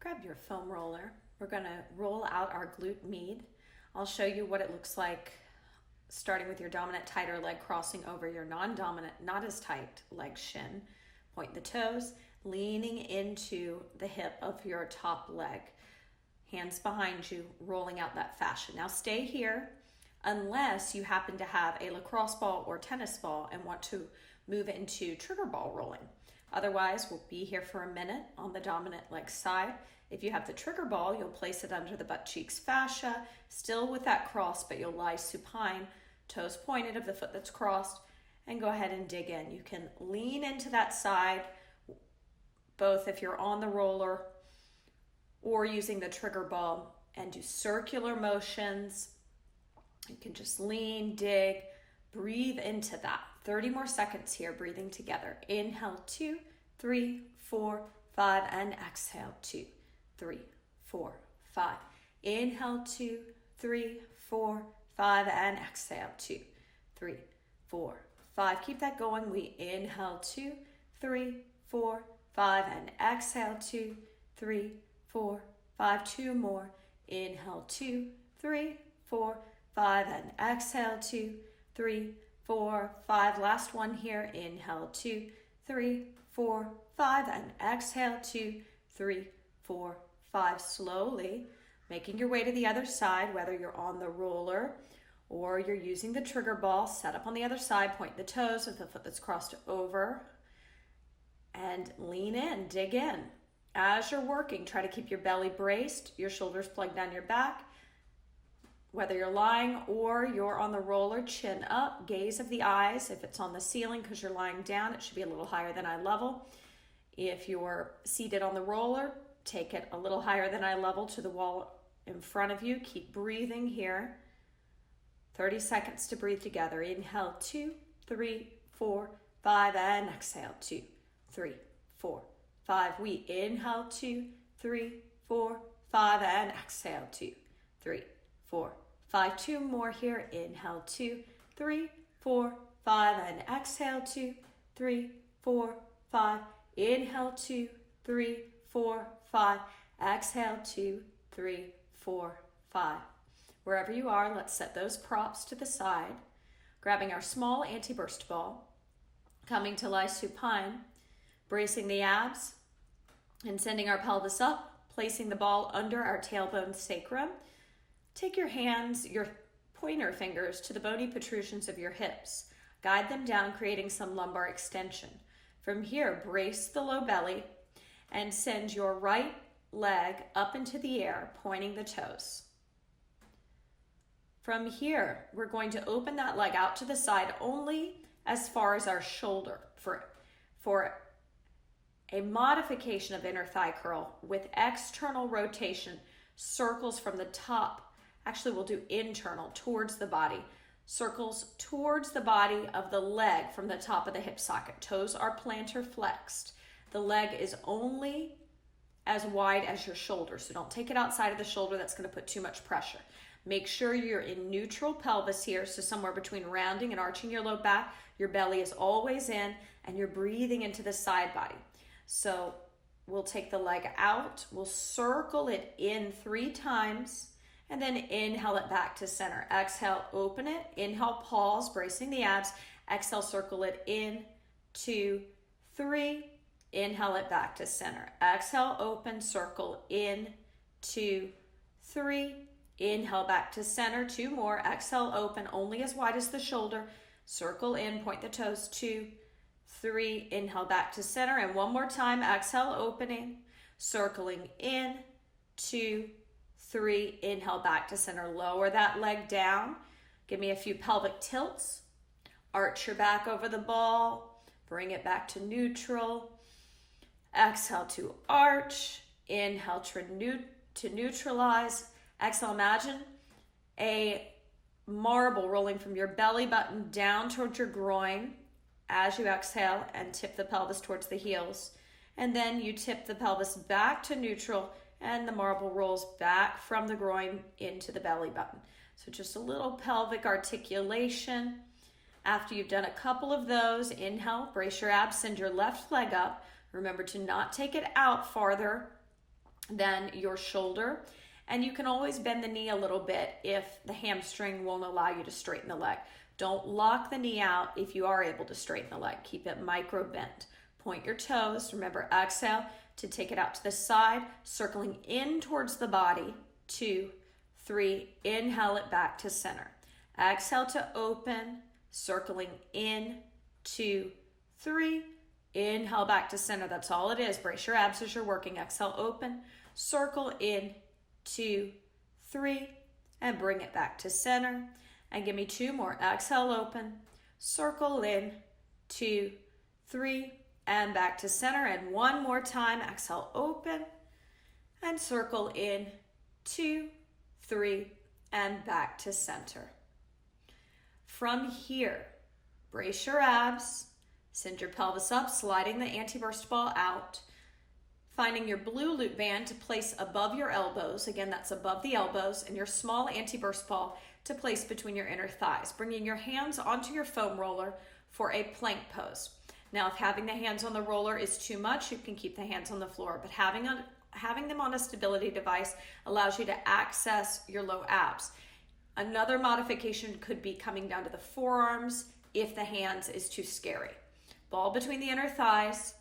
grab your foam roller. We're gonna roll out our glute med. I'll show you what it looks like starting with your dominant tighter leg crossing over your non-dominant, not as tight leg shin. Point the toes, leaning into the hip of your top leg. Hands behind you, rolling out that fascia. Now stay here unless you happen to have a lacrosse ball or tennis ball and want to move into trigger ball rolling. Otherwise, we'll be here for a minute on the dominant leg side. If you have the trigger ball, you'll place it under the butt cheeks fascia, still with that cross, but you'll lie supine, toes pointed of the foot that's crossed, and go ahead and dig in. You can lean into that side, both if you're on the roller or using the trigger ball, and do circular motions. You can just lean, dig, breathe into that. 30 more seconds here, breathing together. Inhale, 2, 3, 4, 5, and exhale, 2, 3, 4, 5. Inhale, 2, 3, 4, 5, and exhale, 2, 3, 4, 5. Keep that going. We inhale, 2, 3, 4, 5, and exhale, 2, 3, 4, 5. 2 more. Inhale, 2, 3, 4, 5, and exhale, 2, 3, 4, 5. Last one here. Inhale, 2, 3, 4, 5, and exhale, 2, 3, 4, 5. Slowly making your way to the other side, whether you're on the roller or you're using the trigger ball. Set up on the other side, point the toes of the foot that's crossed over, and lean in, dig in. As you're working, try to keep your belly braced, your shoulders plugged down your back. Whether you're lying or you're on the roller, chin up, gaze of the eyes. If it's on the ceiling because you're lying down, it should be a little higher than eye level. If you're seated on the roller, take it a little higher than eye level to the wall in front of you. Keep breathing here. 30 seconds to breathe together. Inhale, 2, 3, 4, 5, and exhale, 2, 3, 4, 5. We inhale, 2, 3, 4, 5, and exhale, 2, 3, 4, 5. 2 more here. Inhale, 2, 3, 4, 5, and exhale, 2, 3, 4, 5. Inhale, 2, 3, 4, 5. Exhale, 2, 3, 4, 5. Wherever you are, let's set those props to the side. Grabbing our small anti-burst ball, coming to lie supine, bracing the abs, and sending our pelvis up, placing the ball under our tailbone sacrum. Take your hands, your pointer fingers, to the bony protrusions of your hips. Guide them down, creating some lumbar extension. From here, brace the low belly and send your right leg up into the air, pointing the toes. From here, we're going to open that leg out to the side only as far as our shoulder for a modification of inner thigh curl with external rotation, circles from the top. Actually, we'll do internal towards the body. Circles towards the body of the leg from the top of the hip socket. Toes are plantar flexed. The leg is only as wide as your shoulder, so don't take it outside of the shoulder. That's going to put too much pressure. Make sure you're in neutral pelvis here, so somewhere between rounding and arching your low back. Your belly is always in, and you're breathing into the side body. So we'll take the leg out, we'll circle it in 3 times, and then inhale it back to center. Exhale, open it. Inhale, pause, bracing the abs. Exhale, circle it in, 2, 3. Inhale it back to center. Exhale, open, circle in, 2, 3. Inhale back to center. 2 more. Exhale, open, only as wide as the shoulder. Circle in, point the toes, 2, 3. Inhale back to center. And 1 more time. Exhale, opening, circling in, 2, 3. Inhale back to center. Lower that leg down. Give me a few pelvic tilts. Arch your back over the ball. Bring it back to neutral. Exhale to arch. Inhale to neutralize. Exhale, imagine a marble rolling from your belly button down towards your groin as you exhale and tip the pelvis towards the heels. And then you tip the pelvis back to neutral and the marble rolls back from the groin into the belly button. So just a little pelvic articulation. After you've done a couple of those, inhale, brace your abs, send your left leg up. Remember to not take it out farther than your shoulder. And you can always bend the knee a little bit if the hamstring won't allow you to straighten the leg. Don't lock the knee out if you are able to straighten the leg. Keep it micro bent. Point your toes. Remember, exhale to take it out to the side, circling in towards the body. 2, 3, inhale it back to center. Exhale to open, circling in, 2, 3, inhale back to center. That's all it is. Brace your abs as you're working. Exhale, open, circle in, 2, 3, and bring it back to center. And give me 2 more. Exhale, open, circle in, 2, 3, and back to center. And 1 more time. Exhale, open, and circle in, 2, 3, and back to center. From here, brace your abs, send your pelvis up, sliding the anti-burst ball out, finding your blue loop band to place above your elbows. Again, that's above the elbows, and your small anti-burst ball to place between your inner thighs, bringing your hands onto your foam roller for a plank pose. Now, if having the hands on the roller is too much, you can keep the hands on the floor, but having them on a stability device allows you to access your low abs. Another modification could be coming down to the forearms if the hands is too scary. Ball between the inner thighs.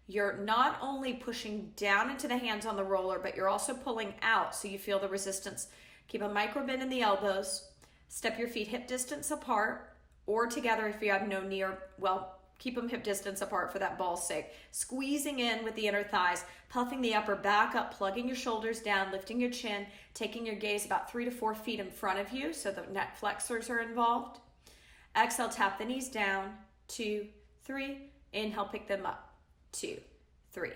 You're not only pushing down into the hands on the roller, but you're also pulling out so you feel the resistance. Keep a micro bend in the elbows. Step your feet hip distance apart or together if you have no knee, or, well, keep them hip distance apart for that ball's sake. Squeezing in with the inner thighs, puffing the upper back up, plugging your shoulders down, lifting your chin, taking your gaze about 3 to 4 feet in front of you so the neck flexors are involved. Exhale, tap the knees down, 2, 3. Inhale, pick them up, 2, 3.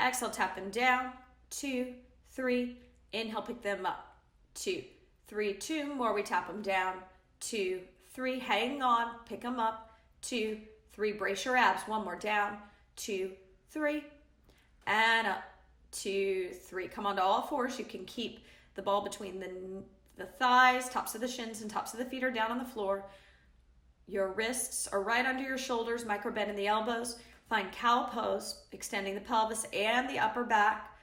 Exhale, tap them down, 2, 3. Inhale, pick them up, 2, 3. 2 more, we tap them down, 2, 3. Hang on, pick them up, 2, 3. Brace your abs, 1 more, down, 2, 3. And up, 2, 3. Come on to all fours. You can keep the ball between the thighs, tops of the shins and tops of the feet are down on the floor. Your wrists are right under your shoulders, micro bend in the elbows. Find cow pose, extending the pelvis and the upper back.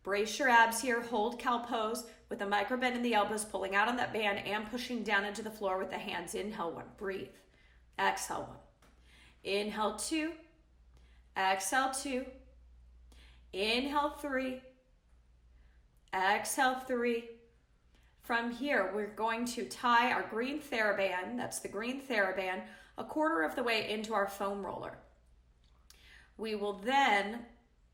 Brace your abs here, hold cow pose with a micro bend in the elbows, pulling out on that band and pushing down into the floor with the hands. Inhale 1, breathe. Exhale 1. Inhale 2, exhale 2. Inhale 3, exhale 3. From here, we're going to tie our green Theraband, that's the green Theraband, a quarter of the way into our foam roller. We will then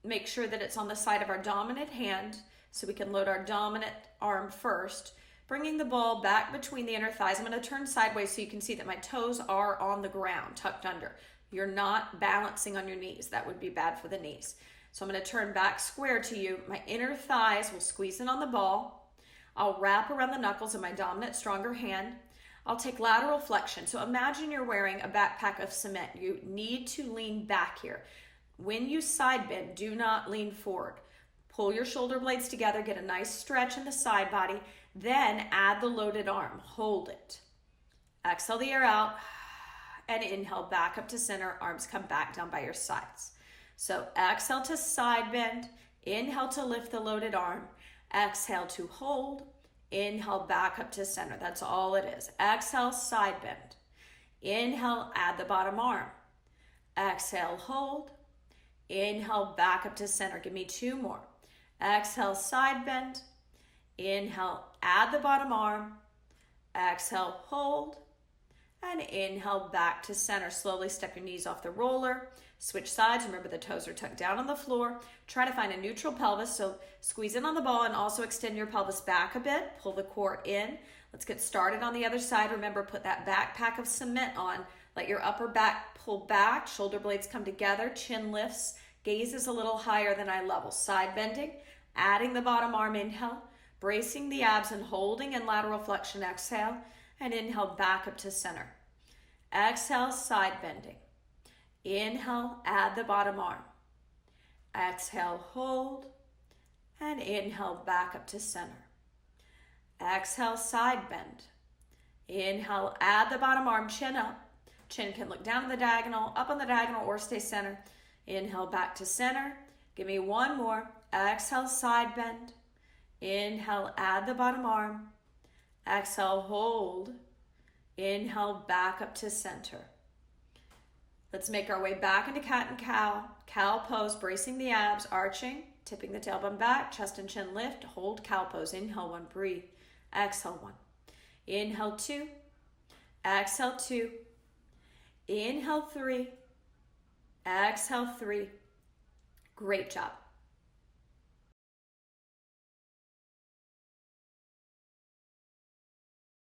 make sure that it's on the side of our dominant hand so we can load our dominant arm first, bringing the ball back between the inner thighs. I'm going to turn sideways so you can see that my toes are on the ground, tucked under. You're not balancing on your knees. That would be bad for the knees. So I'm going to turn back square to you. My inner thighs will squeeze in on the ball. I'll wrap around the knuckles of my dominant, stronger hand. I'll take lateral flexion. So imagine you're wearing a backpack of cement. You need to lean back here. When you side bend, do not lean forward. Pull your shoulder blades together, get a nice stretch in the side body, then add the loaded arm. Hold it. Exhale the air out and inhale back up to center. Arms come back down by your sides. So exhale to side bend, inhale to lift the loaded arm, exhale to hold, inhale back up to center. That's all it is. Exhale, side bend. Inhale, add the bottom arm. Exhale, hold. Inhale, back up to center. Give me 2 more. Exhale, side bend. Inhale, add the bottom arm. Exhale, hold. And inhale, back to center. Slowly step your knees off the roller. Switch sides. Remember the toes are tucked down on the floor. Try to find a neutral pelvis. So squeeze in on the ball and also extend your pelvis back a bit. Pull the core in. Let's get started on the other side. Remember, put that backpack of cement on. Let your upper back pull back. Shoulder blades come together. Chin lifts. Gaze is a little higher than eye level. Side bending. Adding the bottom arm. Inhale. Bracing the abs and holding in lateral flexion. Exhale. And inhale back up to center. Exhale, side bending. Inhale, add the bottom arm. Exhale, hold. And inhale, back up to center. Exhale, side bend. Inhale, add the bottom arm, chin up. Chin can look down on the diagonal, up on the diagonal, or stay center. Inhale, back to center. Give me 1 more. Exhale, side bend. Inhale, add the bottom arm. Exhale, hold. Inhale, back up to center. Let's make our way back into cat and cow. Cow pose, bracing the abs, arching, tipping the tailbone back, chest and chin lift, hold cow pose. Inhale, 1, breathe. Exhale, 1. Inhale, 2. Exhale, 2. Inhale, 3. Exhale, 3. Great job.